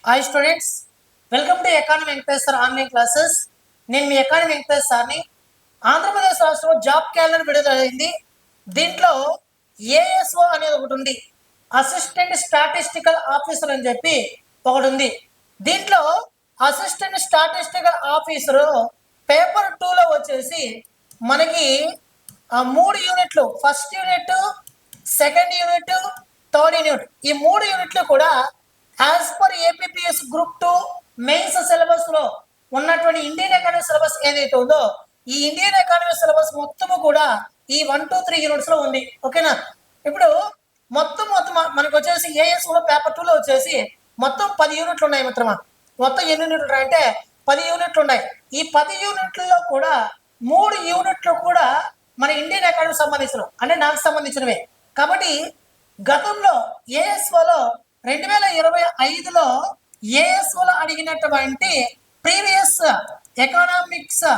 Hi students, welcome to academy Venkateswara online classes. నేను మీ academy వెంకటేశ్వర్ని. Andhra Pradesh రాష్ట్రంలో job calendar విడుదలైంది. దీంట్లో ఏఎస్ఓ అనేది ఒకటి ఉంది, అసిస్టెంట్ స్టాటిస్టికల్ ఆఫీసర్ అని చెప్పి ఒకటి ఉంది. దీంట్లో అసిస్టెంట్ స్టాటిస్టికల్ ఆఫీసరు పేపర్ 2లో వచ్చేసి మనకి 3 యూనిట్లు, first unit, second unit, third unit, ఈ 3 యూనిట్లు కూడా as per APPS group 2 mains syllabus లో ఉన్నటువంటి ఇండియన్ ఎకానమీ సిలబస్ ఏదైతే ఉందో ఈ ఇండియన్ ఎకానమీ సిలబస్ మొత్తము కూడా ఈ 1, 2, 3 యూనిట్స్ లో ఉంది. ఓకేనా? ఇప్పుడు మొత్తం మనకు వచ్చేసి ఏఎస్ఓలో పేపర్ 2లో వచ్చేసి మొత్తం 10 యూనిట్లు ఉన్నాయి మిత్రమా. మొత్తం ఎన్ని యూనిట్లు అంటే 10 యూనిట్లు ఉన్నాయి. ఈ 10 యూనిట్లలో కూడా 3 యూనిట్లు కూడా మన ఇండియన్ ఎకానమీ సంబంధించిన, అంటే నాకు సంబంధించినవే. కాబట్టి గతంలో ఏఎస్ఓలో 2025లో ఏఎస్ఓలో అడిగినటువంటి ప్రీవియస్ ఎకనామిక్స్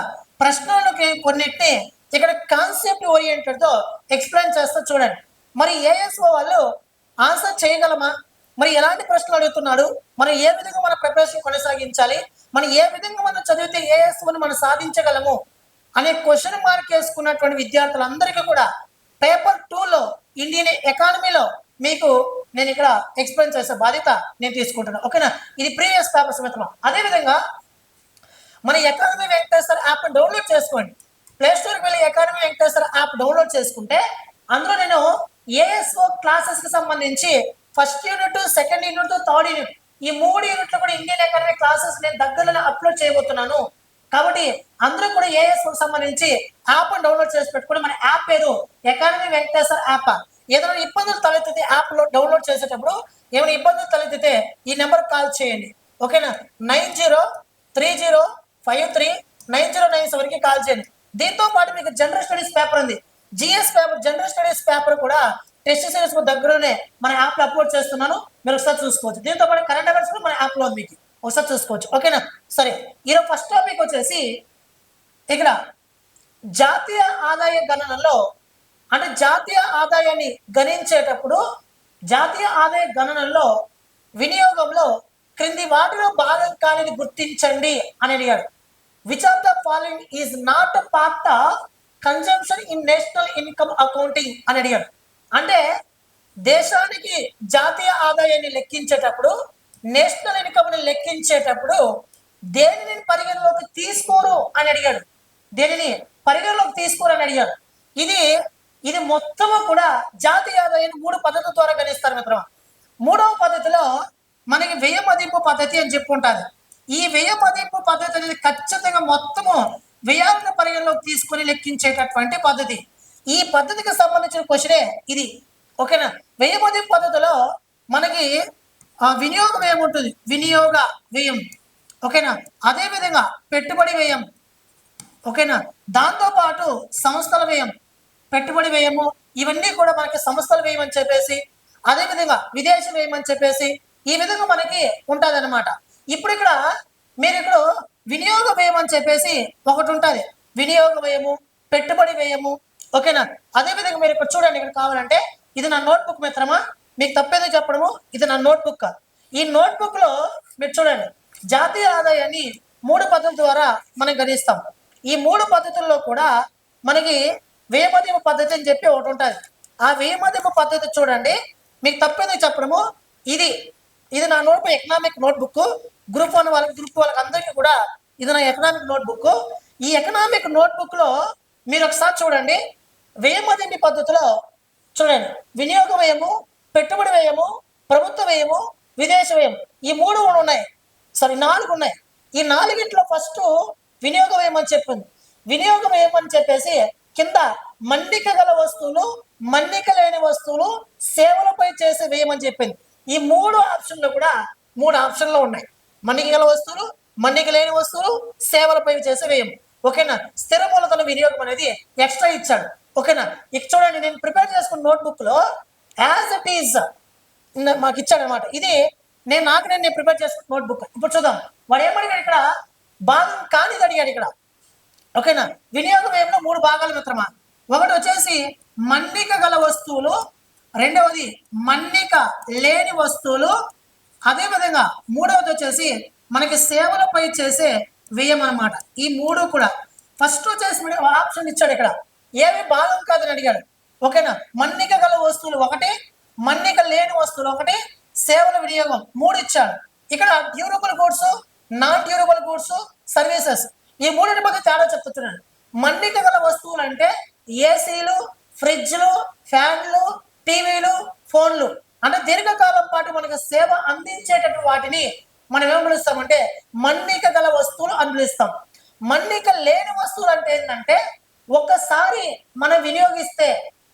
ప్రశ్నలకి కొన్నిటిని ఇక్కడ కాన్సెప్ట్ ఓరియంటెడ్తో ఎక్స్ప్లెయిన్ చేస్తా చూడండి. మరి ఏఎస్ఓ వాళ్ళు ఆన్సర్ చేయగలమా? మరి ఎలాంటి ప్రశ్నలు అడుగుతున్నాడు, మనం ఏ విధంగా మన ప్రిపరేషన్ కొనసాగించాలి, మనం ఏ విధంగా మనం చదివితే ఏఎస్ఓని మనం సాధించగలము అనే క్వశ్చన్ మార్క్ వేసుకున్నటువంటి విద్యార్థులందరికీ కూడా పేపర్ 2లో ఇండియన్ ఎకానమీలో మీకు నేను ఇక్కడ ఎక్స్ప్లెయిన్ చేసే బాధ్యత నేను తీసుకుంటున్నాను. ఓకేనా? ఇది ప్రీవియస్ పేపర్స్ మిత్రం. అదేవిధంగా మన అకాడమీ వెంకటేశ్వర యాప్ డౌన్లోడ్ చేసుకోండి. ప్లేస్టోర్కి వెళ్ళి అకాడమీ వెంకటేశ్వర యాప్ డౌన్లోడ్ చేసుకుంటే అందులో నేను ఏఎస్ఓ క్లాసెస్కి సంబంధించి first unit, second unit, third unit, ఈ 3 యూనిట్లు కూడా ఇండియన్ ఎకానమీ క్లాసెస్ నేను దగ్గరలో అప్లోడ్ చేయబోతున్నాను. కాబట్టి అందరూ కూడా ఏఎస్ఓకి సంబంధించి యాప్ డౌన్లోడ్ చేసి పెట్టుకుని మన యాప్ పేరు అకాడమీ వెంకటేశ్వర యాప్. ఏదైనా ఇబ్బందులు తలెత్తితే యాప్లో డౌన్లోడ్ చేసేటప్పుడు ఏమైనా ఇబ్బందులు తలెత్తితే ఈ నెంబర్ కాల్ చేయండి. ఓకేనా? 9030539097కి కాల్ చేయండి. దీంతో పాటు మీకు జనరల్ స్టడీస్ పేపర్ ఉంది, GS paper, general studies paper కూడా టెస్ట్ సిరీస్ దగ్గరనే మన యాప్లో అప్లోడ్ చేస్తున్నాను, మీరు ఒకసారి చూసుకోవచ్చు. దీంతో పాటు కరెంట్ అఫైర్స్ కూడా మన యాప్లో ఉంది, మీకు ఒకసారి చూసుకోవచ్చు. ఓకేనా? సరే, ఈరోజు ఫస్ట్ టాపిక్ వచ్చేసి ఇక్కడ జాతీయ ఆదాయ గణనలో, అంటే జాతీయ ఆదాయాన్ని గణించేటప్పుడు జాతీయ ఆదాయ గణనలో వినియోగంలో క్రింది వాటిలో భాగం కానిది గుర్తించండి అని అడిగాడు. Which of the following is not part of consumption in national income accounting అని అడిగాడు. అంటే దేశానికి జాతీయ ఆదాయాన్ని లెక్కించేటప్పుడు, నేషనల్ ఇన్కమ్ని లెక్కించేటప్పుడు దేనిని పరిగణలోకి తీసుకోరు అని అడిగాడు. దేనిని పరిగణలోకి తీసుకోరు అని అడిగాడు. ఇది మొత్తము కూడా జాతీయ ఆదాయాన్ని 3 పద్ధతుల ద్వారా గణిస్తారు మిత్రమా. 3వ పద్ధతిలో మనకి వ్యయ మదింపు పద్ధతి అని చెప్పుకుంటారు. ఈ వ్యయ మదింపు పద్ధతి అనేది ఖచ్చితంగా మొత్తము వ్యయాలను పరిగణలోకి తీసుకొని లెక్కించేటటువంటి పద్ధతి. ఈ పద్ధతికి సంబంధించిన క్వశ్చనే ఇది. ఓకేనా? వ్యయ మదింపు పద్ధతిలో మనకి వినియోగ వ్యయం ఉంటుంది, వినియోగ వ్యయం. ఓకేనా? అదేవిధంగా పెట్టుబడి వ్యయం. ఓకేనా? దాంతోపాటు సంస్థల వ్యయం, పెట్టుబడి వ్యయము, ఇవన్నీ కూడా మనకి సంస్థల వ్యయం అని చెప్పేసి, అదేవిధంగా విదేశీ వ్యయం అని చెప్పేసి ఈ విధంగా మనకి ఉంటుంది అనమాట. ఇప్పుడు ఇక్కడ మీరు ఇక్కడ వినియోగ వ్యయం అని చెప్పేసి ఒకటి ఉంటుంది, వినియోగ వ్యయము, పెట్టుబడి వ్యయము. ఓకేనా? అదేవిధంగా మీరు ఇక్కడ చూడండి, ఇక్కడ కావాలంటే ఇది నా నోట్బుక్ మిత్రమా, మీకు తప్పేదో చెప్పడము, ఇది నా నోట్బుక్. ఈ నోట్బుక్లో మీరు చూడండి, జాతీయ ఆదాయాన్ని 3 పద్ధతుల ద్వారా మనం గణిస్తాం. ఈ 3 పద్ధతుల్లో కూడా మనకి వ్యయ మదింపు పద్ధతి అని చెప్పి ఒకటి ఉంటుంది. ఆ వ్యయ మదింపు పద్ధతి చూడండి, మీకు తప్పేదో చెప్పడము, ఇది నా నోట్బుక్, ఎకనామిక్ నోట్బుక్. గ్రూప్ 1 వాళ్ళకి, గ్రూప్ 2 వాళ్ళకి అందరికీ కూడా ఇది నా ఎకనామిక్ నోట్బుక్. ఈ ఎకనామిక్ నోట్బుక్లో మీరు ఒకసారి చూడండి, వ్యయ మదింపు పద్ధతిలో చూడండి, వినియోగ వ్యయము, పెట్టుబడి వ్యయము, ప్రభుత్వ వ్యయము, విదేశ వ్యయం, ఈ 3 ఉన్నాయి. సారీ, 4 ఉన్నాయి. ఈ 4గిట్లో ఫస్ట్ వినియోగ వ్యయం అని చెప్పింది. వినియోగ వ్యయం అని చెప్పేసి కింద మన్నిక గల వస్తువులు, మన్నిక లేని వస్తువులు, సేవలపై చేసే వ్యయం అని చెప్పింది. ఈ 3 ఆప్షన్లు కూడా 3 ఆప్షన్లు ఉన్నాయి. మన్నిక గల వస్తువులు, మన్నిక లేని వస్తువులు, సేవలపై చేసే వ్యయం. ఓకేనా? స్థిర మూలధన వినియోగం అనేది ఎక్స్ట్రా ఇచ్చాడు. ఓకేనా? ఇక చూడండి, నేను ప్రిపేర్ చేసుకున్న నోట్బుక్లో యాజ్ ఇట్ ఈజ్ మాకు ఇచ్చాడు అనమాట. ఇది నేను ప్రిపేర్ చేసుకున్న నోట్బుక్. ఇప్పుడు చూద్దాం, వాడు ఏమడిగాడు ఇక్కడ, భాగం కానిది అడిగాడు ఇక్కడ. ఓకేనా? వినియోగ వ్యయంలో 3 భాగాలు మిత్రమా. ఒకటి వచ్చేసి మన్నిక గల వస్తువులు, రెండవది మన్నిక లేని వస్తువులు, అదేవిధంగా మూడవది వచ్చేసి మనకి సేవలపై చేసే వ్యయం అనమాట. ఈ మూడు కూడా ఫస్ట్ వచ్చేసి ఆప్షన్ ఇచ్చాడు ఇక్కడ, ఏవి భాగం కాదని అడిగాడు. ఓకేనా, మన్నిక గల వస్తువులు ఒకటి, మన్నిక లేని వస్తువులు ఒకటి, సేవల వినియోగం మూడు ఇచ్చాడు. ఇక్కడ durable goods, non durable goods, services, ఈ మూడింటి మధ్య తేడా చెప్తున్నాను. మన్నిక గల వస్తువులు అంటే ఏసీలు, ఫ్రిడ్జ్లు, ఫ్యాన్లు, టీవీలు, ఫోన్లు, అంటే దీర్ఘకాలం పాటు మనకు సేవ అందించేటటువంటి వాటిని మనం ఏం పిలుస్తామంటే మన్నిక గల వస్తువులు అని పిలుస్తాం. మన్నిక లేని వస్తువులు అంటే ఏంటంటే ఒక్కసారి మనం వినియోగిస్తే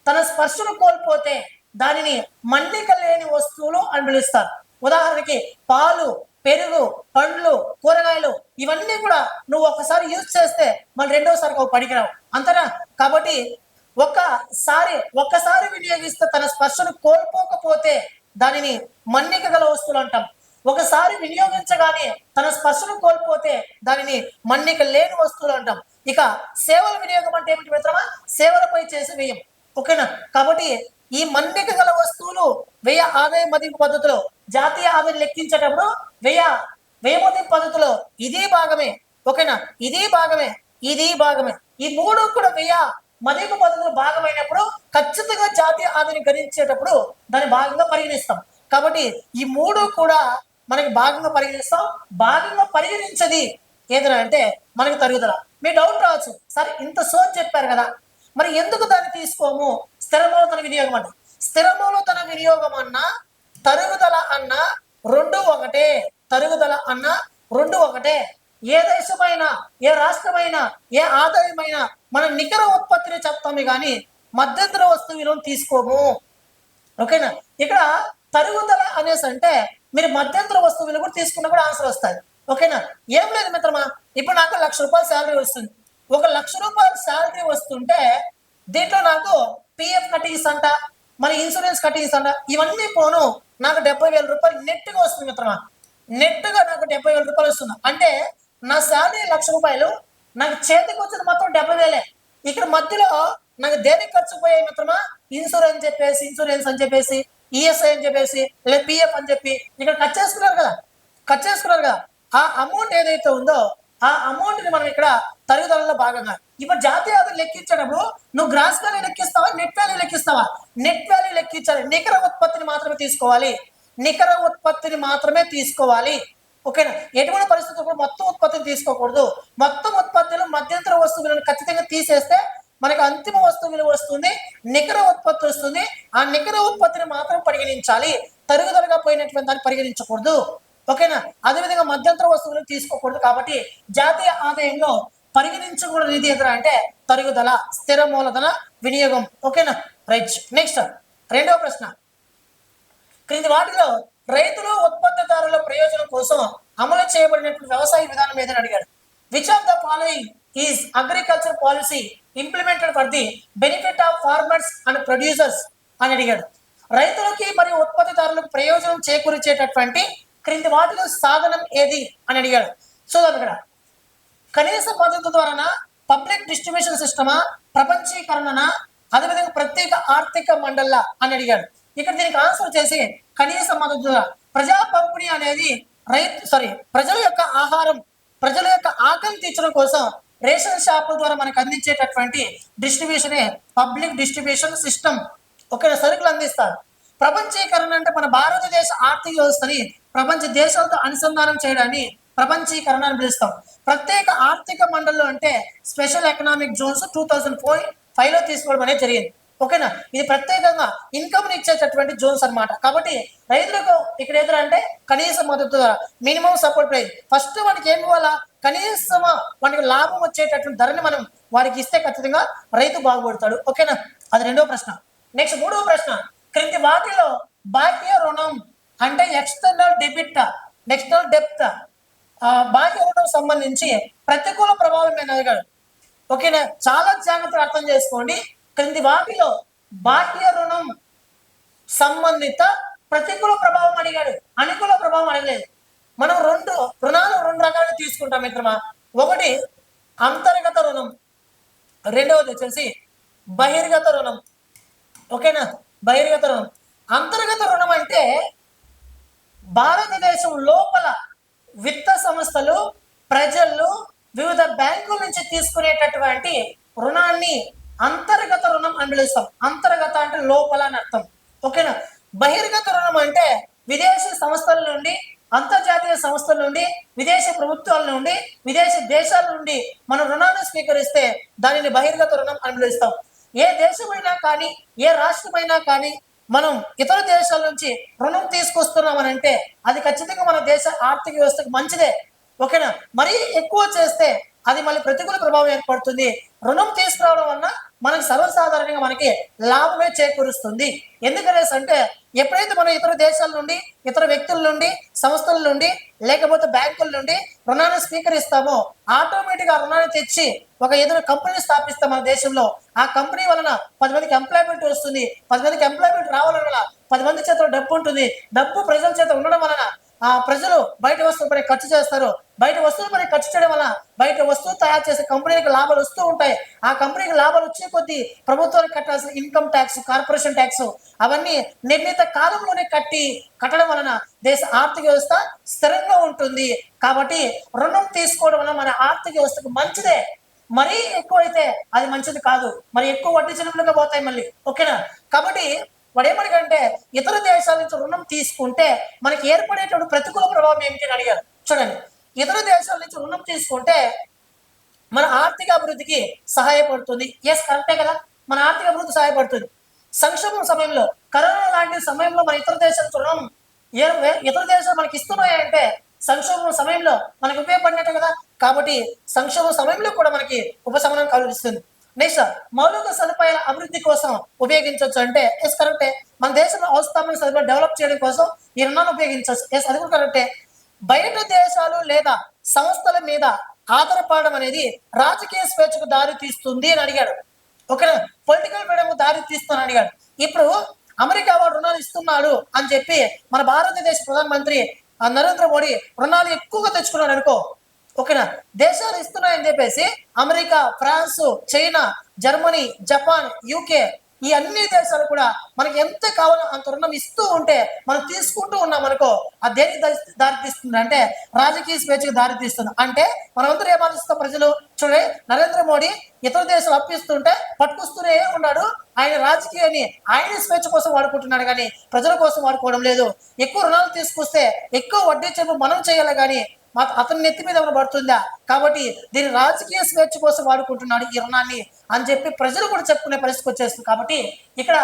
తన స్పర్శను కోల్పోతే దానిని మన్నిక లేని వస్తువులు అని పిలుస్తారు. ఉదాహరణకి పాలు, పెరుగు, పండ్లు, కూరగాయలు, ఇవన్నీ కూడా నువ్వు ఒక్కసారి యూజ్ చేస్తే మళ్ళీ రెండోసారి పనికిరావు అంతేనా. కాబట్టి ఒక్కసారి వినియోగిస్తే తన స్పర్శను కోల్పోకపోతే దానిని మన్నిక గల వస్తువులు అంటాం. ఒకసారి వినియోగించగానే తన స్పర్శను కోల్పోతే దానిని మన్నిక లేని వస్తువులు అంటాం. ఇక సేవల వినియోగం అంటే ఏమిటి మిత్రమా? సేవలపై చేసే వ్యయం. ఓకేనా, కాబట్టి ఈ మన్నిక గల వస్తువులు వ్యయ ఆదాయ మదింపు పద్ధతిలో జాతీయ ఆదాయం లెక్కించేటప్పుడు వ్యయ మదింపు పద్ధతిలో ఇది భాగమే. ఓకేనా, ఇది భాగమే, ఇది భాగమే, ఈ మూడు కూడా వ్యయ మదింపు పద్ధతులు భాగమైనప్పుడు ఖచ్చితంగా జాతీయ ఆదాయం గణించేటప్పుడు దాన్ని భాగంగా పరిగణిస్తాం. కాబట్టి ఈ మూడు కూడా మనకి భాగంగా పరిగణిస్తాం. భాగంగా పరిగణించది ఏదైనా అంటే మనకి తరుగుదల. మీ డౌట్ రావచ్చు, సార్ ఇంత సోచ్ చెప్పారు కదా, మరి ఎందుకు దాన్ని తీసుకోము? స్థిర మూలధన వినియోగం అంటే స్థిర మూలధన వినియోగం అన్నా తరుగుదల అన్నా రెండు ఒకటే. తరుగుదల అన్నా రెండు ఒకటే. ఏ దేశమైనా, ఏ రాష్ట్రమైనా, ఏ ఆదాయమైనా మన నికర ఉత్పత్తిని చెప్తాము కానీ మధ్యంతర వస్తువు విలువను తీసుకోము. ఓకేనా, ఇక్కడ తరుగుదల అనేసి అంటే మీరు మధ్యంతర వస్తువు విలువ కూడా తీసుకున్నా కూడా ఆన్సర్ వస్తుంది. ఓకేనా, ఏం లేదు మిత్రమా, ఇప్పుడు నాకు 1,00,000 రూపాయలు శాలరీ వస్తుంది. 1,00,000 రూపాయలు శాలరీ వస్తుంటే దీంట్లో నాకు పిఎఫ్ కటింగ్స్ అంట, మరి ఇన్సూరెన్స్ కటింగ్స్ అంట, ఇవన్నీ పోను నాకు 70,000 రూపాయలు నెట్గా వస్తుంది మిత్రమా. నెట్గా నాకు 70,000 రూపాయలు వస్తుంది అంటే నా శాలరీ 1,00,000 రూపాయలు, నాకు చేతికి వచ్చింది మొత్తం 70,000. ఇక్కడ మధ్యలో నాకు దేనికి ఖర్చు పోయాయి మిత్రమా? ఇన్సూరెన్స్ అని చెప్పేసి ఈఎస్ఐ అని చెప్పేసి లేదా పిఎఫ్ అని చెప్పి ఇక్కడ కట్ చేసుకున్నారు కదా. ఆ అమౌంట్ ఏదైతే ఉందో ఆ అమౌంట్ ని మనం ఇక్కడ తరుగుదలలో భాగంగా ఇప్పుడు జాతీయ ఆదాయం లెక్కించేటప్పుడు నువ్వు గ్రాస్ వాల్యూ లెక్కిస్తావా, నెట్ వాల్యూ లెక్కిస్తావా? నెట్ వాల్యూ లెక్కించాలి. నికర ఉత్పత్తిని మాత్రమే తీసుకోవాలి. ఓకేనా, ఎటువంటి పరిస్థితుల్లో మొత్తం ఉత్పత్తిని తీసుకోకూడదు. మొత్తం ఉత్పత్తులు మధ్యంతర వస్తువులను ఖచ్చితంగా తీసేస్తే మనకు అంతిమ వస్తువు విలువ వస్తుంది, నికర ఉత్పత్తి వస్తుంది. ఆ నికర ఉత్పత్తిని మాత్రం పరిగణించాలి, తరుగుదలగా పోయినటువంటి దాన్ని పరిగణించకూడదు. ఓకేనా, అదేవిధంగా మధ్యంతర వస్తువులను తీసుకోకూడదు. కాబట్టి జాతీయ ఆదాయంలో పరిగణించకూడదు ఇది ఎదురా అంటే తరుగుదల, స్థిర మూలధన వినియోగం. ఓకేనా, రైట్. నెక్స్ట్ రెండవ ప్రశ్న, క్రింది వాటిలో రైతులు ఉత్పత్తిదారుల ప్రయోజనం కోసం అమలు చేయబడినటువంటి వ్యవసాయ విధానం ఏదని అడిగాడు. Which of the following is agriculture policy implemented for the benefit of farmers and producers అని అడిగాడు. రైతులకి మరియు ఉత్పత్తిదారులకు ప్రయోజనం చేకూర్చేటటువంటి క్రింది వాటిలో సాధనం ఏది అని అడిగాడు. చూద్దాం ఇక్కడ, కనీస మద్దతు ద్వారా పబ్లిక్ డిస్ట్రిబ్యూషన్ సిస్టమా, ప్రపంచీకరణ, అదేవిధంగా ప్రత్యేక ఆర్థిక మండళ్ళ అని అడిగాడు. ఇక్కడ దీనికి ఆన్సర్ చేసి కనీస మద్దతు ద్వారా ప్రజా పంపిణీ అనేది ప్రజల యొక్క ఆహారం, ప్రజల యొక్క ఆకలి తీర్చడం కోసం రేషన్ షాపుల ద్వారా మనకు అందించేటటువంటి డిస్ట్రిబ్యూషనే పబ్లిక్ డిస్ట్రిబ్యూషన్ సిస్టమ్. ఒక సరుకులు అందిస్తారు. ప్రపంచీకరణ అంటే మన భారతదేశ ఆర్థిక వ్యవస్థని ప్రపంచ దేశాలతో అనుసంధానం చేయడాన్ని ప్రపంచీకరణ అని పిలుస్తాం. ప్రత్యేక ఆర్థిక మండళ్ళు అంటే స్పెషల్ ఎకనామిక్ జోన్స్ 2005లో తీసుకోవడం అనేది జరిగింది. ఓకేనా, ఇది ప్రత్యేకంగా ఇన్కమ్ ఇచ్చేటటువంటి జోన్స్ అనమాట. కాబట్టి రైతులకు ఇక్కడ ఎదురు అంటే కనీస మద్దతు ధర, మినిమం సపోర్ట్ ప్రైస్. ఫస్ట్ వాడికి ఏమి ఇవ్వాలా? కనీసం వాడికి లాభం వచ్చేటటువంటి ధరని మనం వారికి ఇస్తే ఖచ్చితంగా రైతు బాగుపడతాడు. ఓకేనా, అది రెండో ప్రశ్న. నెక్స్ట్ మూడవ ప్రశ్న, క్రింది వాటిలో బాహ్య రుణం అంటే ఎక్స్టర్నల్ డెప్త్ బాహ్య రుణం సంబంధించి ప్రతికూల ప్రభావం మీద అడిగాడు. ఓకేనా, చాలా జాగ్రత్తగా అర్థం చేసుకోండి. క్రింది వాటిలో బాహ్య రుణం సంబంధిత ప్రతికూల ప్రభావం అడిగాడు, అనుకూల ప్రభావం అడగలేదు. మనం రెండు రకాలుగా తీసుకుంటాం మిత్రమా. ఒకటి అంతర్గత రుణం, రెండవది వచ్చేసి బహిర్గత రుణం. ఓకేనా, బహిర్గత రుణం. అంతర్గత రుణం అంటే భారతదేశం లోపల విత్త సంస్థలు, ప్రజలు వివిధ బ్యాంకుల నుంచి తీసుకునేటటువంటి రుణాన్ని అంతర్గత రుణం అని పిలుస్తాం. అంతర్గత అంటే లోపల అని అర్థం. ఓకేనా. బహిర్గత రుణం అంటే విదేశీ సంస్థల నుండి, అంతర్జాతీయ సంస్థల నుండి, విదేశీ ప్రభుత్వాల నుండి, విదేశీ దేశాల నుండి మనం రుణాన్ని స్వీకరిస్తే దానిని బహిర్గత రుణం అని పిలుస్తాం. ఏ దేశమైనా కానీ, ఏ రాష్ట్రమైనా కానీ మనం ఇతర దేశాల నుంచి రుణం తీసుకొస్తున్నామనంటే అది ఖచ్చితంగా మన దేశ ఆర్థిక వ్యవస్థకు మంచిదే. ఓకేనా. మరీ ఎక్కువ చేస్తే అది మళ్ళీ ప్రతికూల ప్రభావం ఏర్పడుతుంది. రుణం తీసుకురావడం వల్ల మనకి సర్వసాధారణంగా మనకి లాభమే చేకూరుస్తుంది. ఎందుకనేసి అంటే ఎప్పుడైతే మనం ఇతర దేశాల నుండి, ఇతర వ్యక్తుల నుండి, సంస్థల నుండి, లేకపోతే బ్యాంకుల నుండి రుణాన్ని స్వీకరిస్తామో ఆటోమేటిక్గా ఆ రుణాన్ని తెచ్చి ఒక ఏదైనా కంపెనీ స్థాపిస్తాం మన దేశంలో. ఆ కంపెనీ వలన 10 మందికి ఎంప్లాయ్మెంట్ వస్తుంది. 10 మందికి ఎంప్లాయ్మెంట్ రావడం వల్ల 10 మంది చేత డబ్బు ఉంటుంది. డబ్బు ప్రజల చేత ఉండడం వలన ఆ ప్రజలు బయట వస్తువులపై ఖర్చు చేస్తారు. బయట వస్తువులపై ఖర్చు చేయడం వల్ల బయట వస్తువు తయారు చేసే కంపెనీలకు లాభాలు వస్తూ ఉంటాయి. ఆ కంపెనీకి లాభాలు వచ్చే కొద్దీ ప్రభుత్వానికి కట్టాల్సిన ఇన్కమ్ ట్యాక్స్, కార్పొరేషన్ ట్యాక్స్ అవన్నీ నిర్ణీత కాలంలోనే కట్టడం వలన దేశ ఆర్థిక వ్యవస్థ స్థిరంగా ఉంటుంది. కాబట్టి రుణం తీసుకోవడం వల్ల మన ఆర్థిక వ్యవస్థకు మంచిదే. మరీ ఎక్కువైతే అది మంచిది కాదు. మరి ఎక్కువ వడ్డీ చెల్లింపులుగా పోతాయి మళ్ళీ. ఓకేనా. కాబట్టి వాడు ఏమడిగంటే ఇతర దేశాల నుంచి రుణం తీసుకుంటే మనకి ఏర్పడేటువంటి ప్రతికూల ప్రభావం ఏమిటి అని అడిగారు. చూడండి, ఇతర దేశాల నుంచి రుణం తీసుకుంటే మన ఆర్థిక అభివృద్ధికి సహాయపడుతుంది. ఎస్, కరెక్టే కదా. మన ఆర్థిక అభివృద్ధి సహాయపడుతుంది. సంక్షోభం సమయంలో, కరోనా లాంటి సమయంలో మన ఇతర దేశాల రుణం ఇతర దేశాలు మనకి ఇస్తున్నాయంటే సంక్షోభం సమయంలో మనకి ఉపయోగపడినట్టే కదా. కాబట్టి సంక్షోభం సమయంలో కూడా మనకి ఉపశమనం కలుగుతుంది. నెక్స్ట్, మౌలిక సదుపాయాల అభివృద్ధి కోసం ఉపయోగించవచ్చు అంటే ఎస్, కరెక్టే. మన దేశంలో అవసరమైన సదుపాయాలు డెవలప్ చేయడం కోసం ఈ రుణాన్ని ఉపయోగించవచ్చు. ఎస్, అది కూడా కరెక్టే. బయట దేశాలు లేదా సంస్థల మీద ఆధారపడడం అనేది రాజకీయ స్వేచ్ఛకు దారి తీస్తుంది అని అడిగాడు. ఓకేనా. పొలిటికల్ ఫ్రీడమ్ కు దారి తీస్తుందని అడిగాడు. ఇప్పుడు అమెరికా వాడు రుణాలు ఇస్తున్నాడు అని చెప్పి మన భారతదేశ ప్రధానమంత్రి నరేంద్ర మోడీ రుణాలు ఎక్కువగా తెచ్చుకున్నాడు అనుకో. ఓకేనా. దేశాలు ఇస్తున్నాయని చెప్పేసి America, France, China, Germany, Japan, UK ఈ అన్ని దేశాలు కూడా మనకి ఎంత కావాలో అంత రుణం ఇస్తూ ఉంటే మనం తీసుకుంటూ ఉన్నాం అనుకో, అది దేనికి దారి తీస్తుంది అంటే రాజకీయ స్వేచ్ఛకు దారి తీస్తుంది. అంటే మనమందరూ ఏం ఆలోచిస్తాం ప్రజలు, చూడే నరేంద్ర మోడీ ఇతర దేశాలు అప్పిస్తుంటే పట్టుకొస్తూనే ఉన్నాడు. ఆయన రాజకీయాన్ని ఆయన స్వేచ్ఛ కోసం వాడుకుంటున్నాడు కానీ ప్రజల కోసం వాడుకోవడం లేదు. ఎక్కువ రుణాలు తీసుకొస్తే ఎక్కువ వడ్డీ చెల్లింపు మనం చేయాలి కానీ అతని నెత్తి మీద ఏమైనా పడుతుందా. కాబట్టి దీన్ని రాజకీయ స్వేచ్ఛ కోసం వాడుకుంటున్నాడు ఈ రుణాన్ని అని చెప్పి ప్రజలు కూడా చెప్పుకునే పరిస్థితి వచ్చేస్తుంది. కాబట్టి ఇక్కడ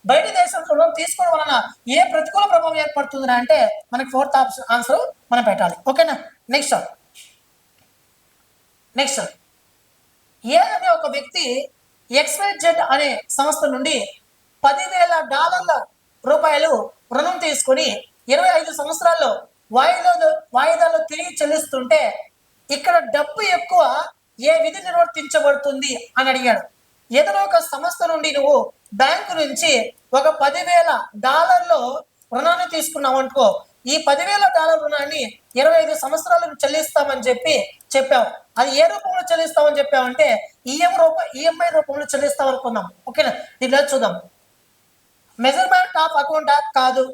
బయట దేశం రుణం తీసుకోవడం వలన ఏ ప్రతికూల ప్రభావం ఏర్పడుతుంది అంటే మనకి 4th ఆన్సర్ మనం పెట్టాలి. ఓకేనా. నెక్స్ట్ ఏ అనే ఒక వ్యక్తి XYZ అనే సంస్థ నుండి $10,000 రుణం తీసుకొని 25 సంవత్సరాల్లో వాయిదాలు తిరిగి చెల్లిస్తుంటే ఇక్కడ డబ్బు ఎక్కువ ఏ విధి నిర్వర్తించబడుతుంది అని అడిగాడు. ఏదైనా ఒక సంస్థ నుండి నువ్వు బ్యాంకు నుంచి ఒక $10,000 రుణాన్ని తీసుకున్నావు అనుకో, ఈ $10,000 రుణాన్ని 25 సంవత్సరాలకు చెల్లిస్తామని చెప్పావు. అది ఏ రూపంలో చెల్లిస్తామని చెప్పావంటే ఈఎంఐ రూపంలో చెల్లిస్తాం అనుకుందాం. ఓకేనా. దీంట్లో చూద్దాం. మెజర్మెంట్ ఆఫ్ అకౌంట్ కాదు.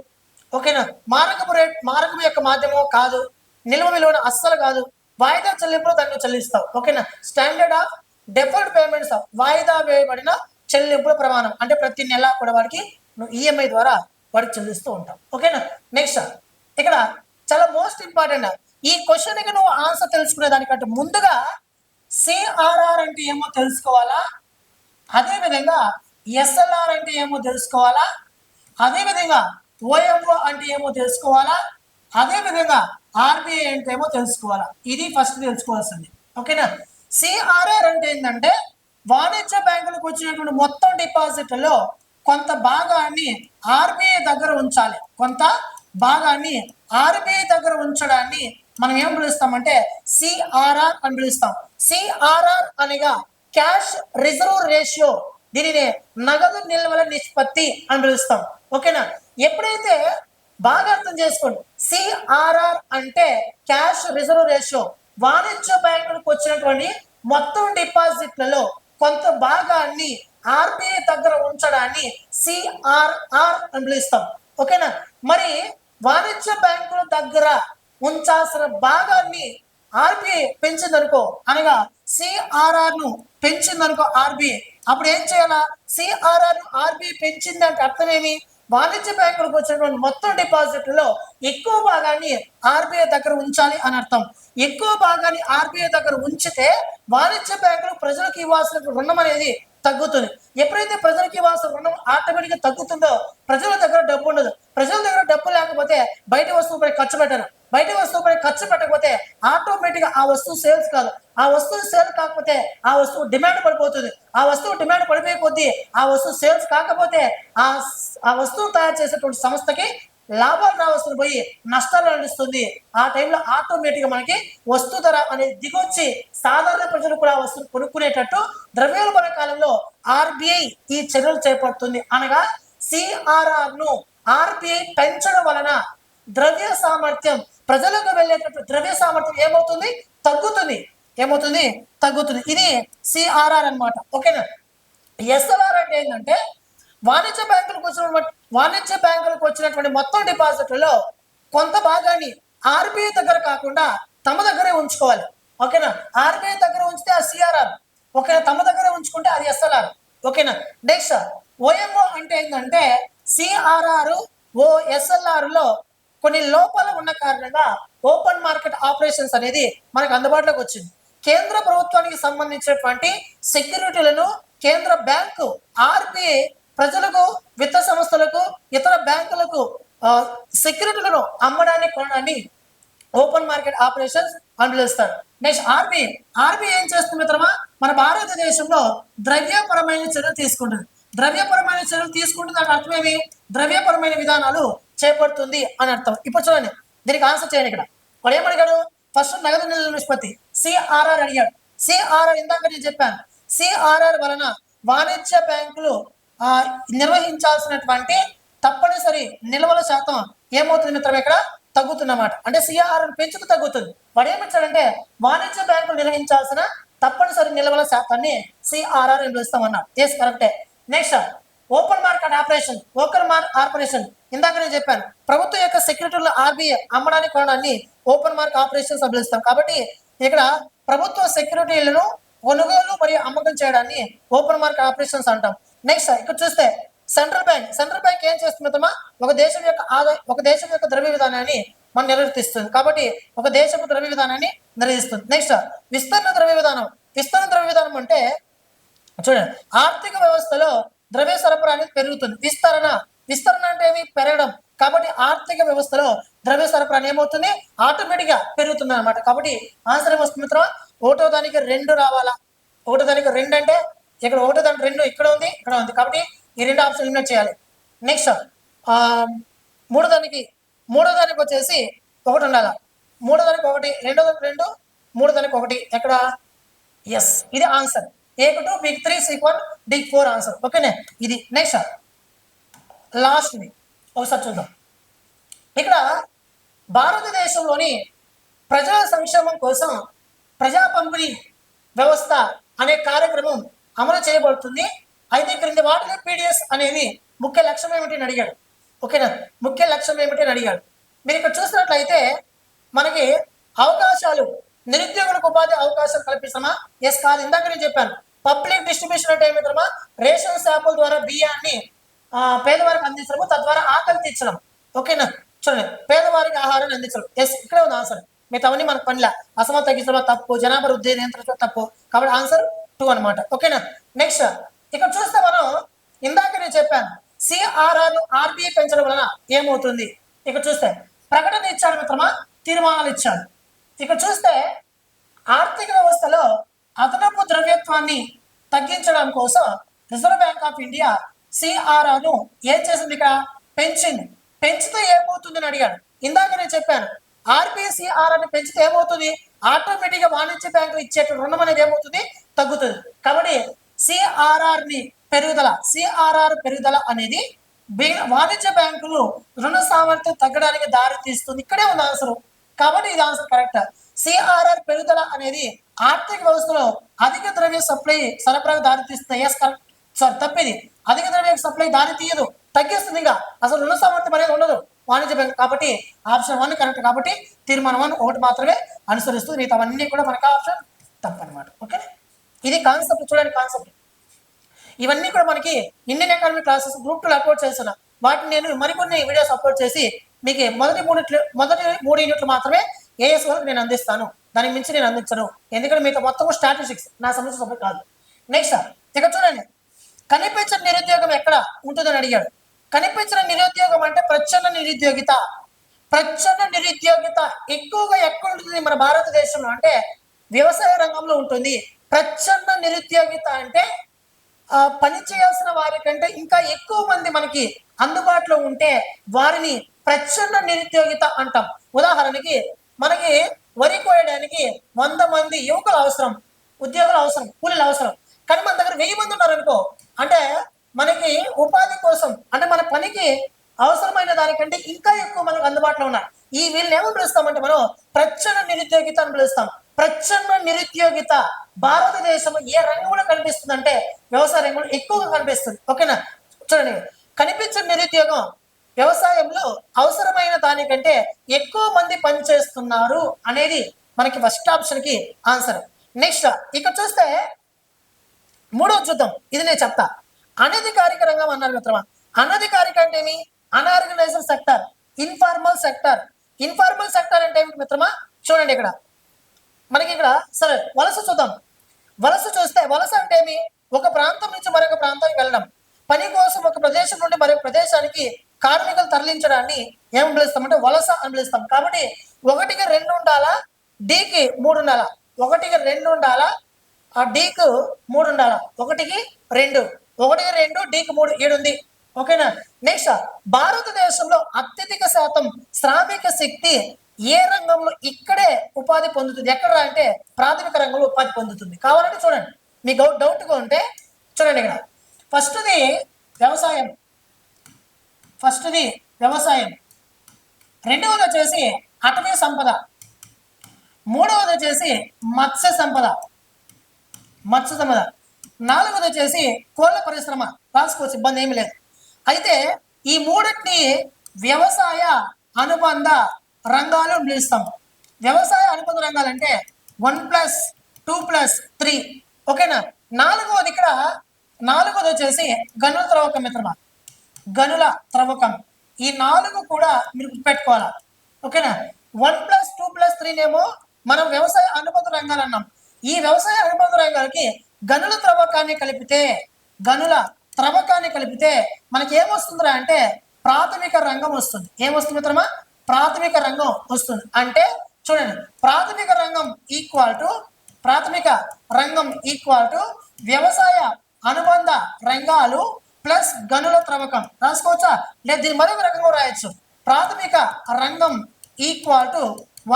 ఓకేనా. మారకం యొక్క మాధ్యమం కాదు. నిల్వ విలువను అస్సలు కాదు. వాయిదా చెల్లింపులు దాన్ని చెల్లిస్తావు. ఓకేనా. స్టాండర్డ్ ఆఫ్ డెఫర్డ్ పేమెంట్స్, వాయిదా వేయబడిన చెల్లింపుల ప్రమాణం అంటే ప్రతి నెల కూడా వాడికి నువ్వు ఈఎంఐ ద్వారా వాడికి చెల్లిస్తూ ఉంటావు. ఓకేనా. నెక్స్ట్ ఇక్కడ చాలా మోస్ట్ ఇంపార్టెంట్, ఈ క్వశ్చన్కి నువ్వు ఆన్సర్ తెలుసుకునే దానికంటే ముందుగా సిఆర్ఆర్ అంటే ఏమో తెలుసుకోవాలా, అదేవిధంగా ఎస్ఎల్ఆర్ అంటే ఏమో తెలుసుకోవాలా, అదేవిధంగా ఓఎంఓ అంటే ఏమో తెలుసుకోవాలా, అదేవిధంగా ఆర్బీఐ అంటే ఏమో తెలుసుకోవాలా. ఇది ఫస్ట్ తెలుసుకోవాల్సింది. ఓకేనా. సిఆర్ఆర్ అంటే ఏంటంటే వాణిజ్య బ్యాంకులకు వచ్చినటువంటి మొత్తం డిపాజిట్లలో కొంత భాగాన్ని ఆర్బీఐ దగ్గర ఉంచాలి. కొంత భాగాన్ని ఆర్బీఐ దగ్గర ఉంచడాన్ని మనం ఏం పిలుస్తామంటే సిఆర్ఆర్ అని పిలుస్తాం. సిఆర్ఆర్ అనగా క్యాష్ రిజర్వ్ రేషియో, దీనిని నగదు నిల్వల నిష్పత్తి అని పిలుస్తాం. ఓకేనా. ఎప్పుడైతే బాగా అర్థం చేసుకోండి, సిఆర్ఆర్ అంటే క్యాష్ రిజర్వ్ రేషియో, వాణిజ్య బ్యాంకులకు వచ్చినటువంటి మొత్తం డిపాజిట్లలో కొంత భాగాన్ని ఆర్బీఐ దగ్గర ఉంచడాన్ని సిఆర్ఆర్ అని పిలుస్తాం. ఓకేనా. మరి వాణిజ్య బ్యాంకుల దగ్గర ఉంచాల్సిన భాగాన్ని ఆర్బీఐ పెంచిందనుకో, అనగా సిఆర్ఆర్ ను పెంచిందనుకో ఆర్బీఐ, అప్పుడు ఏం చేయాలా? సిఆర్ఆర్ ను ఆర్బీఐ పెంచింది అంటే అర్థమేమి? వాణిజ్య బ్యాంకులకు వచ్చినటువంటి మొత్తం డిపాజిట్లలో ఎక్కువ భాగాన్ని ఆర్బీఐ దగ్గర ఉంచాలి అని అర్థం. ఎక్కువ భాగాన్ని ఆర్బీఐ దగ్గర ఉంచితే వాణిజ్య బ్యాంకులు ప్రజలకు ఇవ్వాల్సిన రుణం అనేది తగ్గుతుంది. ఎప్పుడైతే ప్రజలకు ఇవ్వాల్సిన రుణం ఆటోమేటిక్గా తగ్గుతుందో ప్రజల దగ్గర డబ్బు ఉండదు. ప్రజల దగ్గర డబ్బు లేకపోతే బయట వస్తువుపై ఖర్చు పెట్టరు. బయట వస్తువుపై ఖర్చు పెట్టకపోతే ఆటోమేటిక్గా ఆ వస్తువు సేల్స్ కాదు. ఆ వస్తువు సేల్ కాకపోతే ఆ వస్తువు డిమాండ్ పడిపోతుంది. ఆ వస్తువు డిమాండ్ పడిపోయే కొద్దీ ఆ వస్తువు సేల్స్ కాకపోతే ఆ వస్తువు తయారు చేసేటువంటి సంస్థకి లాభాలు రావాల్సిన పోయి నష్టాలు అందిస్తుంది. ఆ టైంలో ఆటోమేటిక్గా మనకి వస్తు ధర అనేది దిగొచ్చి సాధారణ ప్రజలు కూడా వస్తువులు కొనుక్కునేటట్టు ద్రవ్యోల్బణ కాలంలో ఆర్బీఐ ఈ చర్యలు చేపడుతుంది. అనగా సిఆర్ఆర్ ను ఆర్బీఐ పెంచడం వలన ద్రవ్య సామర్థ్యం, ప్రజలకు వెళ్ళేటట్టు ద్రవ్య సామర్థ్యం ఏమవుతుంది? తగ్గుతుంది. ఏమవుతుంది? తగ్గుతుంది. ఇది సిఆర్ఆర్ అన్నమాట. ఓకేనా? ఎస్ఎల్ఆర్ అంటే ఏంటంటే వాణిజ్య బ్యాంకులకు వచ్చినటువంటి మొత్తం డిపాజిట్లలో కొంత భాగాన్ని ఆర్బీఐ దగ్గర కాకుండా తమ దగ్గరే ఉంచుకోవాలి. ఓకేనా? ఆర్బీఐ దగ్గర ఉంచితే ఆ సిఆర్ఆర్, ఓకేనా? తమ దగ్గరే ఉంచుకుంటే అది ఎస్ఎల్ఆర్. ఓకేనా? నెక్స్ట్ ఓఎంఓ అంటే ఏంటంటే సిఆర్ఆర్ ఓ ఎస్ఎల్ఆర్ లో కొన్ని లోపాలు ఉన్న కారణంగా ఓపెన్ మార్కెట్ ఆపరేషన్స్ అనేది మనకు అందుబాటులోకి వచ్చింది. కేంద్ర ప్రభుత్వానికి సంబంధించినటువంటి సెక్యూరిటీలను కేంద్ర బ్యాంకు ఆర్బీఐ ప్రజలకు, విత్త సంస్థలకు, ఇతర బ్యాంకులకు సెక్యూరిటీలను అమ్మడాన్ని, కొనడాన్ని ఓపెన్ మార్కెట్ ఆపరేషన్స్ అని పిలుస్తారు. నెక్స్ట్ ఆర్బీఐ ఏం చేస్తుంది మిత్రమా? మన భారతదేశంలో ద్రవ్యపరమైన చర్యలు తీసుకుంటుంది. ద్రవ్యపరమైన చర్యలు తీసుకుంటుంది అంటే అర్థమేమి? ద్రవ్యపరమైన విధానాలు చేపడుతుంది అని అర్థం. ఇప్పుడు చూడండి, దీనికి ఆన్సర్ చేయండి. ఇక్కడ వాడు ఏమడిగాడు? ఫస్ట్ నగదు నిల్వల నిష్పత్తి సిఆర్ఆర్ అడిగాడు. సిఆర్ఆర్ ఇందాక నేను చెప్పాను. సిఆర్ఆర్ వలన వాణిజ్య బ్యాంకులు నిర్వహించాల్సినటువంటి తప్పనిసరి నిల్వల శాతం ఏమవుతుంది మిత్రం? ఇక్కడ తగ్గుతున్నమాట. అంటే సిఆర్ఆర్ పెంచుకు తగ్గుతుంది. వాడు ఏమిచ్చాడంటే వాణిజ్య బ్యాంకులు నిర్వహించాల్సిన తప్పనిసరి నిల్వల శాతాన్ని సిఆర్ఆర్ అని పిలుస్తామన్నాడు. ఎస్, కరెక్టే. నెక్స్ట్ ఓపెన్ మార్కెట్ ఆపరేషన్ ఇందాక నేను చెప్పాను. ప్రభుత్వం యొక్క సెక్యూరిటీలను ఆర్బీఐ అమ్మడానికి, కొనడాన్ని ఓపెన్ మార్కెట్ ఆపరేషన్స్ అని పిలుస్తాం. కాబట్టి ఇక్కడ ప్రభుత్వ సెక్యూరిటీలను కొనుగోలు మరియు అమ్మకం చేయడాన్ని ఓపెన్ మార్కెట్ ఆపరేషన్స్ అంటాం. నెక్స్ట్ ఇక్కడ చూస్తే సెంట్రల్ బ్యాంక్ ఏం చేస్తుందమ్మా? ఒక దేశం యొక్క ద్రవ్య విధానాన్ని మనం నిర్వర్తిస్తుంది. కాబట్టి ఒక దేశపు ద్రవ్య విధానాన్ని నిర్వహిస్తుంది. నెక్స్ట్ విస్తరణ ద్రవ్య విధానం అంటే చూడండి, ఆర్థిక వ్యవస్థలో ద్రవ్య సరఫరా అనేది పెరుగుతుంది. విస్తరణ అంటే ఏమి? పెరగడం. కాబట్టి ఆర్థిక వ్యవస్థలో ద్రవ్య సరఫరా ఏమవుతుంది? ఆటోమేటిక్ గా పెరుగుతుంది అనమాట. కాబట్టి ఆన్సర్ ఏమొస్తుంది మిత్రమా? ఒకటో దానికి 2 రావాలా? ఒకటో దానికి 2 అంటే ఇక్కడ ఒకటో దానికి 2 ఇక్కడ ఉంది, ఇక్కడ ఉంది. కాబట్టి ఈ 2 ఆప్షన్ ఎలిమినేట్ చేయాలి. నెక్స్ట్ మూడో దానికి వచ్చేసి 1 ఉండాలా? మూడో దానికి 1, రెండో దానికి 2, మూడో దానికి 1. ఎక్కడ? ఎస్, ఇది answer. A2 B3 C1 D4 answer. ఓకేనే, ఇది. నెక్స్ట్ లాస్ట్ని ఒకసారి చూద్దాం. ఇక్కడ భారతదేశంలోని ప్రజల సంక్షేమం కోసం ప్రజా పంపిణీ వ్యవస్థ అనే కార్యక్రమం అమలు చేయబడుతుంది. అయితే క్రింది వాటిలో పీడిఎస్ అనేది ముఖ్య లక్ష్యం ఏమిటి అని అడిగాడు. ఓకేనా? ముఖ్య లక్ష్యం ఏమిటి అని అడిగాడు. మీరు ఇక్కడ చూసినట్లయితే మనకి అవకాశాలు, నిరుద్యోగులకు ఉపాధి అవకాశాలు కల్పిస్తామా? ఎస్, కాదు. ఇందాక నేను చెప్పాను. పబ్లిక్ డిస్ట్రిబ్యూషన్ అంటే ఏమిటమ్మా? రేషన్ షాపుల ద్వారా బియ్యాన్ని పేదవారికి అందించడము, తద్వారా ఆకలి తీర్చడం. ఓకేనా? చూడండి, పేదవారికి ఆహారాన్ని అందించడం. ఎస్, ఇక్కడే ఉంది ఆన్సర్. మిగతా అవన్నీ మనకు పనిలా. అసమానత తగ్గించడం తప్పు, జనాభా వృద్ధి నియంత్రించడం తప్పు. కాబట్టి ఆన్సర్ 2 అనమాట. ఓకేనా? నెక్స్ట్ ఇక్కడ చూస్తే మనం ఇందాక నేను చెప్పాను, సిఆర్ఆర్ ఆర్బీఐ పెంచడం వలన ఏమవుతుంది? ఇక్కడ చూస్తే ప్రకటన ఇచ్చాడు మిత్రమా, తీర్మానాలు ఇచ్చాడు. ఇక్కడ చూస్తే ఆర్థిక వ్యవస్థలో అదనపు ద్రవ్యత్వాన్ని తగ్గించడం కోసం reserve bank of India CRR ను ఏం చేసింది? ఇక్కడ పెంచింది. పెంచితే ఏమవుతుందని అడిగాడు. ఇందాక నేను చెప్పాను, ఆర్బీఐ సిఆర్ఆర్ ని పెంచితే ఏమవుతుంది? ఆటోమేటిక్ గా వాణిజ్య బ్యాంకులు ఇచ్చే రుణం అనేది ఏమవుతుంది? తగ్గుతుంది. కాబట్టి సిఆర్ఆర్ పెరుగుదల అనేది వాణిజ్య బ్యాంకులు రుణ సామర్థ్యం తగ్గడానికి దారి తీస్తుంది. ఇక్కడే ఉంది ఆన్సర్. కాబట్టి ఇది ఆన్సర్ కరెక్ట్. సిఆర్ఆర్ పెరుగుదల అనేది ఆర్థిక వ్యవస్థలో అధిక ద్రవ్య సరఫరాకు దారి తీస్తుంది. Yes, correct. తప్పిది. అధిక ద్రవ్య సప్లై దారి తీయదు, తగ్గిస్తుంది. అసలు రుణ సామర్థ్యం అనేది ఉండదు. వాణిజ్య బ్యాంకు. కాబట్టి ఆప్షన్ 1 కరెక్ట్. కాబట్టి తీర్మానం 1 ఒకటి మాత్రమే అనుసరిస్తుంది, మిగతావన్నీ కూడా మనకు ఆప్షన్ తప్పనమాట. ఓకే, ఇది కాన్సెప్ట్. చూడండి కాన్సెప్ట్, ఇవన్నీ కూడా మనకి Indian economy classes group 2 upload చేస్తున్నా. వాటిని నేను మరికొన్ని వీడియోస్ అప్లోడ్ చేసి మీకు మొదటి 3 యూనిట్లు మాత్రమే ఏఎస్ వరకు నేను అందిస్తాను, దానికి మించి నేను అందించను. ఎందుకంటే మీతో మొత్తం స్టాటిస్టిక్స్ నా సమస్య సభ్యులు కాదు. నెక్స్ట్ ఇక్కడ చూడండి, కనిపించిన నిరుద్యోగం ఎక్కడ ఉంటుందని అడిగాడు. కనిపించిన నిరుద్యోగం అంటే ప్రచ్ఛన్న నిరుద్యోగిత. ప్రచ్ఛన్న నిరుద్యోగిత ఎక్కువగా ఎక్కడ ఉంటుంది మన భారతదేశంలో అంటే వ్యవసాయ రంగంలో ఉంటుంది. ప్రచ్ఛన్న నిరుద్యోగిత అంటే పని చేయాల్సిన వారి కంటే ఇంకా ఎక్కువ మంది మనకి అందుబాటులో ఉంటే వారిని ప్రచ్ఛన్న నిరుద్యోగిత అంటాం. ఉదాహరణకి మనకి వరి కోయడానికి 100 మంది యువకులు అవసరం, ఉద్యోగులు అవసరం, కూలీలు అవసరం. కానీ మన దగ్గర 1000 మంది ఉన్నారు అనుకో, అంటే మనకి ఉపాధి కోసం అంటే మన పనికి అవసరమైన దానికంటే ఇంకా ఎక్కువ మనకు అందుబాటులో ఉన్నారు. ఈ వీళ్ళని ఏమని పిలుస్తామంటే మనం ప్రచ్ఛన్న నిరుద్యోగిత అని పిలుస్తాం. ప్రచ్ఛన్న నిరుద్యోగిత భారతదేశంలో ఏ రంగంలో కనిపిస్తుంది అంటే వ్యవసాయ రంగంలో ఎక్కువగా కనిపిస్తుంది. ఓకేనా, చూడండి, కనిపించిన నిరుద్యోగం వ్యవసాయంలో అవసరమైన దానికంటే ఎక్కువ మంది పనిచేస్తున్నారు అనేది మనకి ఫస్ట్ ఆప్షన్ కి ఆన్సర్. నెక్స్ట్ ఇక్కడ చూస్తే మూడోది చూద్దాం, ఇది నేను చెప్తా. అనధికారిక రంగం అన్నారు మిత్రమా. అనధికారిక అంటే ఏమి? Unorganised sector, informal sector. Informal sector అంటే ఏమిటి మిత్రమా? చూడండి ఇక్కడ మనకి ఇక్కడ సరే వలస చూద్దాం. వలస చూస్తే వలస అంటే ఏమి? ఒక ప్రాంతం నుంచి మరొక ప్రాంతానికి వెళ్ళడం, పని కోసం ఒక ప్రదేశం నుండి మరొక ప్రదేశానికి కార్మికులు తరలించడాన్ని ఏం పిలుస్తామంటే వలస అని పిలుస్తాం. కాబట్టి 1కి 2 ఉండాలా, డికి 3 ఉండాలా. 1కి 2 ఉండాలా, ఆ డికి 3 ఉండాలా. 1కి 2, 1కి 2, డికి 3, 7 ఉంది. ఓకేనా. నెక్స్ట్, భారతదేశంలో అత్యధిక శాతం శ్రామిక శక్తి ఏ రంగంలో ఇక్కడే ఉపాధి పొందుతుంది? ఎక్కడ అంటే ప్రాథమిక రంగంలో ఉపాధి పొందుతుంది. కావాలంటే చూడండి, మీకు డౌట్గా ఉంటే చూడండి ఇక్కడ ఫస్ట్ది వ్యవసాయం, రెండవది వచ్చేసి అటవీ సంపద, మూడవది వచ్చేసి మత్స్య సంపద, నాలుగవది వచ్చేసి కోళ్ళ పరిశ్రమ. రాసుకోవచ్చు, ఇబ్బంది ఏమి లేదు. అయితే ఈ మూడింటిని వ్యవసాయ అనుబంధ రంగాలు పిలుస్తాం. వ్యవసాయ అనుబంధ రంగాలు అంటే 1+2+3. ఓకేనా. నాలుగవది వచ్చేసి గనుల త్రవ్వకం మిత్రమా, గనుల త్రవ్వకం. ఈ 4 కూడా మీరు గుర్తుపెట్టుకోవాలా. ఓకేనా. 1+2+3 ఏమో మనం వ్యవసాయ అనుబంధ రంగాలు అన్నాం. ఈ వ్యవసాయ అనుబంధ రంగాలకి గనుల త్రవ్వకాన్ని కలిపితే మనకి ఏమొస్తుందిరా అంటే ప్రాథమిక రంగం వస్తుంది. ఏమొస్తుంది మిత్రమా? ప్రాథమిక రంగం వస్తుంది. అంటే చూడండి, ప్రాథమిక రంగం ఈక్వల్ టు వ్యవసాయ అనుబంధ రంగాలు ప్లస్ గనుల త్రవ్వకం. రాసుకోవచ్చా? లేదా దీని మరొక రంగం రాయొచ్చు. ప్రాథమిక రంగం ఈక్వల్ టు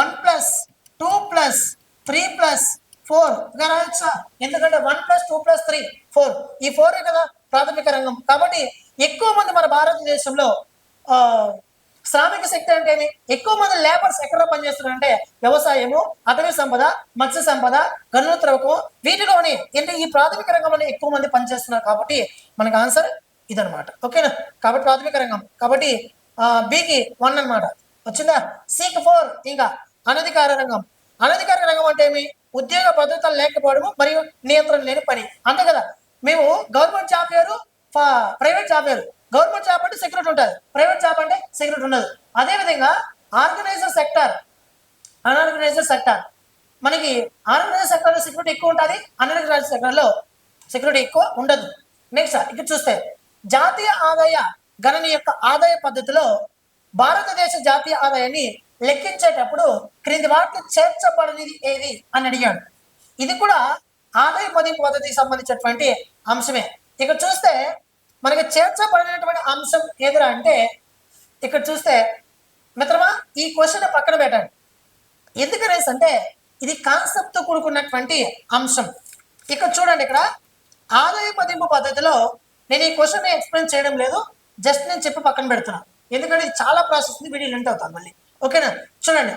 1+2+3+4 రాయొచ్చా? ఎందుకంటే 1+2+3 4, ఈ 4 కదా ప్రాథమిక రంగం. కాబట్టి ఎక్కువ మంది మన భారతదేశంలో శ్రామిక శక్తి అంటే ఎక్కువ మంది లేబర్స్ ఎక్కడ పనిచేస్తున్నారు అంటే వ్యవసాయము, అటవీ సంపద, మత్స్య సంపద, గనుల త్రవ్వకం, వీటిలోనే అంటే ఈ ప్రాథమిక రంగంలోనే ఎక్కువ మంది పనిచేస్తున్నారు. కాబట్టి మనకు ఆన్సర్ ఇదనమాట. ఓకేనా. కాబట్టి ప్రాథమిక రంగం, కాబట్టి బికి 1 అనమాట. వచ్చిందా? సికి 4. ఇంకా అనధికార రంగం. అనధికార రంగం అంటే ఏమి? ఉద్యోగ భద్రతలు లేకపోవడము మరియు నియంత్రణ లేని పని. అంతే కదా. మేము గవర్నమెంట్ జాబ్ వేరు, ప్రైవేట్ జాబ్ వేరు. గవర్నమెంట్ జాబ్ అంటే సెక్యూరిటీ ఉంటుంది, ప్రైవేట్ జాబ్ అంటే సెక్యూరిటీ ఉండదు. అదేవిధంగా ఆర్గనైజర్ సెక్టర్, అన్ఆర్గనైజర్ సెక్టర్. మనకి ఆర్గనైజర్ సెక్టర్లో సెక్యూరిటీ ఎక్కువ ఉంటుంది, అన్ఆర్గనైజర్ సెక్టర్లో సెక్యూరిటీ ఎక్కువ ఉండదు. నెక్స్ట్ ఇక్కడ చూస్తే జాతీయ ఆదాయ గణన యొక్క ఆదాయ పద్ధతిలో భారతదేశ జాతీయ ఆదాయాన్ని లెక్కించేటప్పుడు క్రింది వాటిని చేర్చబడినది ఏది అని అడిగాడు. ఇది కూడా ఆదాయ మదింపు పద్ధతికి సంబంధించినటువంటి అంశమే. ఇక్కడ చూస్తే మనకి చేర్చబడినటువంటి అంశం ఏదిరా అంటే ఇక్కడ చూస్తే మిత్రమా ఈ క్వశ్చన్ పక్కన పెట్టండి. ఎందుకనేసి అంటే ఇది కాన్సెప్ట్తో కూడుకున్నటువంటి అంశం. ఇక్కడ చూడండి, ఇక్కడ ఆదాయ మదింపు పద్ధతిలో నేను ఈ క్వశ్చన్ ఎక్స్ప్లెయిన్ చేయడం లేదు, జస్ట్ నేను చెప్పి పక్కన పెడుతున్నా. ఎందుకంటే ఇది చాలా ప్రాసెస్ ఉంది, వీడియో లెంత్ అవుతాను మళ్ళీ. ఓకేనా. చూడండి,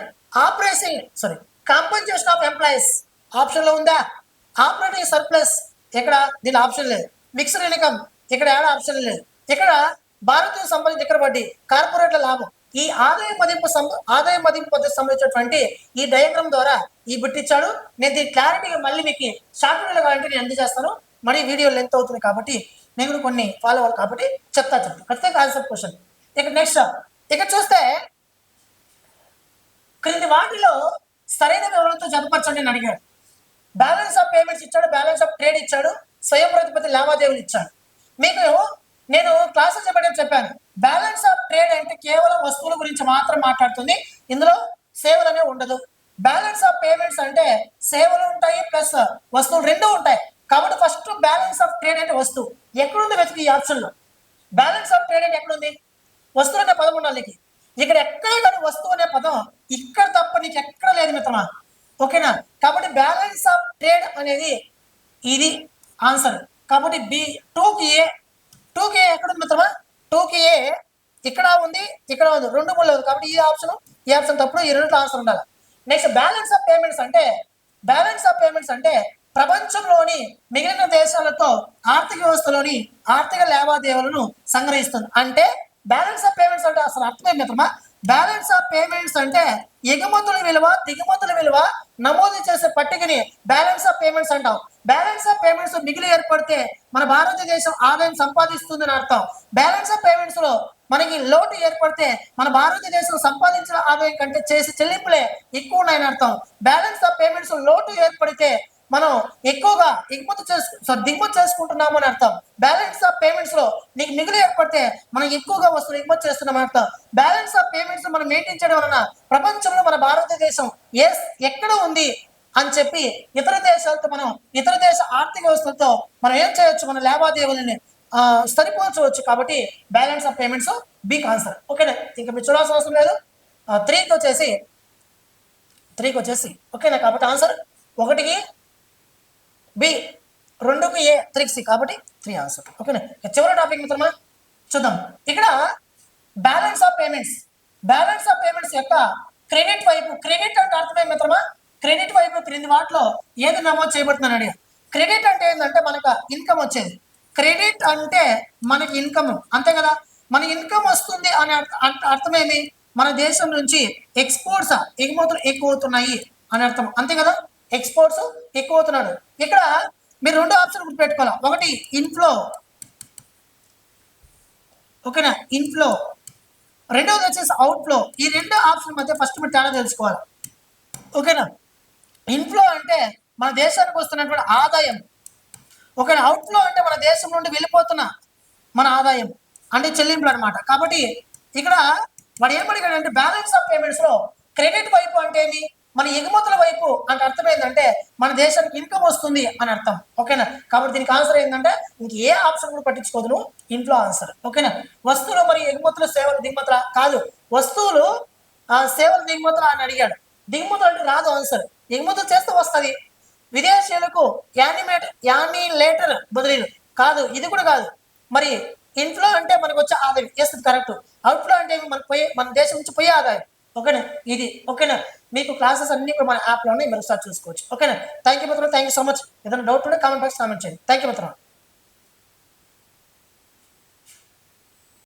కాంపెన్సేషన్ ఆఫ్ ఎంప్లాయీస్ ఆప్షన్లో ఉందా? ఆపరేటింగ్ సర్ప్లస్ ఇక్కడ దీని ఆప్షన్ లేదు. మిక్స్డ్ ఇన్కమ్ ఇక్కడ ఏడా ఆప్షన్ లేదు. ఇక్కడ భారతీయ సంబంధించి ఇక్కడ వడ్డీ, కార్పొరేట్ల లాభం, ఈ ఆదాయ మదింపు పద్ధతి సంబంధించినటువంటి ఈ డయాగ్రామ్ ద్వారా ఈ బిట్ ఇచ్చాడు. నేను దీని క్లారిటీగా మళ్ళీ మీకు షార్ట్ వీడియోలో కావాలంటే నేను అందజేస్తాను. మరి వీడియో లెంత్ అవుతుంది కాబట్టి నేను కొన్ని ఫాలో అవ్వాలి కాబట్టి చెప్తాను ఖచ్చితంగా కాన్సెప్ట్ క్వశ్చన్. ఇక నెక్స్ట్ ఇక్కడ చూస్తే క్రింది వాటిలో సరైన వివరణతో జతపరచండి అని అడిగాడు. బ్యాలెన్స్ ఆఫ్ పేమెంట్స్ ఇచ్చాడు, బ్యాలెన్స్ ఆఫ్ ట్రేడ్ ఇచ్చాడు, స్వయం ప్రతిపత్తి లావాదేవీలు ఇచ్చాడు. మీకు నేను క్లాసెస్ చెప్పాను బ్యాలెన్స్ ఆఫ్ ట్రేడ్ అంటే కేవలం వస్తువుల గురించి మాత్రం మాట్లాడుతుంది, ఇందులో సేవలు అనేవి ఉండదు. బ్యాలెన్స్ ఆఫ్ పేమెంట్స్ అంటే సేవలు ఉంటాయి ప్లస్ వస్తువులు రెండు ఉంటాయి. కాబట్టి ఫస్ట్ బ్యాలెన్స్ ఆఫ్ ట్రేడ్ అంటే వస్తువు ఎక్కడుంది వెతికి ఈ ఆప్షన్లో. బ్యాలెన్స్ ఆఫ్ ట్రేడ్ అంటే ఎక్కడుంది? వస్తువు అనే పదం ఉండాలి నీకు. ఇక్కడ ఎక్కడ కానీ వస్తువు అనే పదం ఇక్కడ తప్ప నీకు ఎక్కడ లేదు మిత్రమా. ఓకేనా? కాబట్టి బ్యాలెన్స్ ఆఫ్ ట్రేడ్ అనేది ఇది ఆన్సర్. కాబట్టి బి 2కి ఏ ఎక్కడ ఉంది మిత్రమా? 2కి ఏ ఇక్కడ ఉంది, ఇక్కడ ఉంది, రెండు మూడు లేదు. కాబట్టి ఈ ఆప్షన్ తప్పుడు, ఈ రెండు ఆన్సర్ ఉండాలి. నెక్స్ట్ బ్యాలెన్స్ ఆఫ్ పేమెంట్స్ అంటే ప్రపంచంలోని మిగిలిన దేశాలతో ఆర్థిక వ్యవస్థలోని ఆర్థిక లావాదేవీలను సంగ్రహిస్తుంది. అంటే బ్యాలెన్స్ ఆఫ్ పేమెంట్స్ అంటే అసలు అర్థమే మిత్రమా. బ్యాలెన్స్ ఆఫ్ పేమెంట్స్ అంటే ఎగుమతుల విలువ దిగుమతుల విలువ నమోదు చేసే పట్టికని బ్యాలెన్స్ ఆఫ్ పేమెంట్స్ అంటాం. బ్యాలెన్స్ ఆఫ్ పేమెంట్స్ మిగిలి ఏర్పడితే మన భారతదేశం ఆదాయం సంపాదిస్తుందని అర్థం. బ్యాలెన్స్ ఆఫ్ పేమెంట్స్ లో మనకి లోటు ఏర్పడితే మన భారతదేశం సంపాదించిన ఆదాయం కంటే చేసే చెల్లింపులే ఎక్కువ ఉన్నాయని అర్థం. బ్యాలెన్స్ ఆఫ్ పేమెంట్స్ లోటు ఏర్పడితే మనం ఎక్కువగా దిగుమతి చేసుకుంటున్నాము అని అర్థం. బ్యాలెన్స్ ఆఫ్ పేమెంట్స్ లో నీకు మిగులు ఏర్పడితే మనం ఎక్కువగా వస్తువులు ఎగుమతి చేస్తున్నాం అని అర్థం. బ్యాలెన్స్ ఆఫ్ పేమెంట్స్ మనం మెయింటైన్ చేయడం వలన ప్రపంచంలో మన భారతదేశం ఎక్కడ ఉంది అని చెప్పి ఇతర దేశ ఆర్థిక వ్యవస్థలతో మనం ఏం చేయొచ్చు, మన లావాదేవీలని సరిపోల్చవచ్చు. కాబట్టి balance of payments big answer. ఓకేనా? ఇంకా మీరు చూడాల్సిన అవసరం లేదు. 3కి వచ్చేసి ఓకేనా? కాబట్టి ఆన్సర్ 1కి బి, 2కి ఏ, 3కి సి. కాబట్టి 3 ఆన్సర్. ఓకేనా? చివరి టాపిక్ మిత్రమా చూద్దాం. ఇక్కడ బ్యాలెన్స్ ఆఫ్ పేమెంట్స్ యొక్క క్రెడిట్ వైపు, క్రెడిట్ అంటే అర్థమే మిత్రమా. క్రెడిట్ వైపు క్రింది వాటిలో ఏది నమోదు చేయబడుతుందని అడిగా. క్రెడిట్ అంటే ఏంటంటే మనకు ఇన్కమ్ వచ్చేది. క్రెడిట్ అంటే మనకి ఇన్కమ్, అంతే కదా. మన ఇన్కమ్ వస్తుంది అనే అర్థమేమి? మన దేశం నుంచి ఎగుమతులు ఎక్కువ అవుతున్నాయి అని అర్థం, అంతే కదా. ఎక్స్పోర్ట్స్ ఎక్కువ అవుతున్నాడు. ఇక్కడ మీరు 2 ఆప్షన్ గుర్తుపెట్టుకోవాలి. ఒకటి ఇన్ఫ్లో, ఓకేనా, ఇన్ఫ్లో. రెండవది వచ్చేసి అవుట్ఫ్లో. ఈ 2 ఆప్షన్ మధ్య ఫస్ట్ మీరు తేడా తెలుసుకోవాలి. ఓకేనా? ఇన్ఫ్లో అంటే మన దేశానికి వస్తున్నటువంటి ఆదాయం. ఓకేనా? అవుట్ఫ్లో అంటే మన దేశం నుండి వెళ్ళిపోతున్న మన ఆదాయం అంటే చెల్లింపులు అనమాట. కాబట్టి ఇక్కడ వాడు ఏమడిగాడు అంటే బ్యాలెన్స్ ఆఫ్ పేమెంట్స్ లో క్రెడిట్ వైపు అంటే ఏమి, మన ఎగుమతుల వైపు అంటే అర్థం ఏంటంటే మన దేశానికి ఇన్కమ్ వస్తుంది అని అర్థం. ఓకేనా? కాబట్టి దీనికి ఆన్సర్ ఏంటంటే ఇంక ఏ ఆప్షన్ కూడా పట్టించుకోదు నువ్వు, ఇంట్లో ఆన్సర్. ఓకేనా? వస్తువులు మరియు ఎగుమతులు సేవలు దిగుమతుల కాదు, వస్తువులు సేవలు దిగుమతులు అని అడిగాడు. దిగుమతులు అంటే రాదు ఆన్సర్, ఎగుమతులు చేస్తే వస్తుంది. విదేశీయులకు యానిలేటర్ బదిలీలు కాదు, ఇది కూడా కాదు. మరి ఇన్ఫ్లో అంటే మనకు వచ్చే ఆదాయం, ఎస్ కరెక్ట్. అవుట్ఫ్లో అంటే మన దేశం నుంచి పోయే ఆదాయం. ఓకేనా? ఇది ఓకేనా? మీకు క్లాసెస్ అన్ని కూడా మన యాప్లోనే మీరు స్టార్ట్ చూసుకోవచ్చు. ఓకేనా? థ్యాంక్ యూ మిత్రులు, థ్యాంక్ యూ సో మచ్. ఏదైనా డౌట్ ఉంటే కామెంట్ బాక్స్ కామెంట్ చేయండి. థ్యాంక్ యూ మిత్రులు.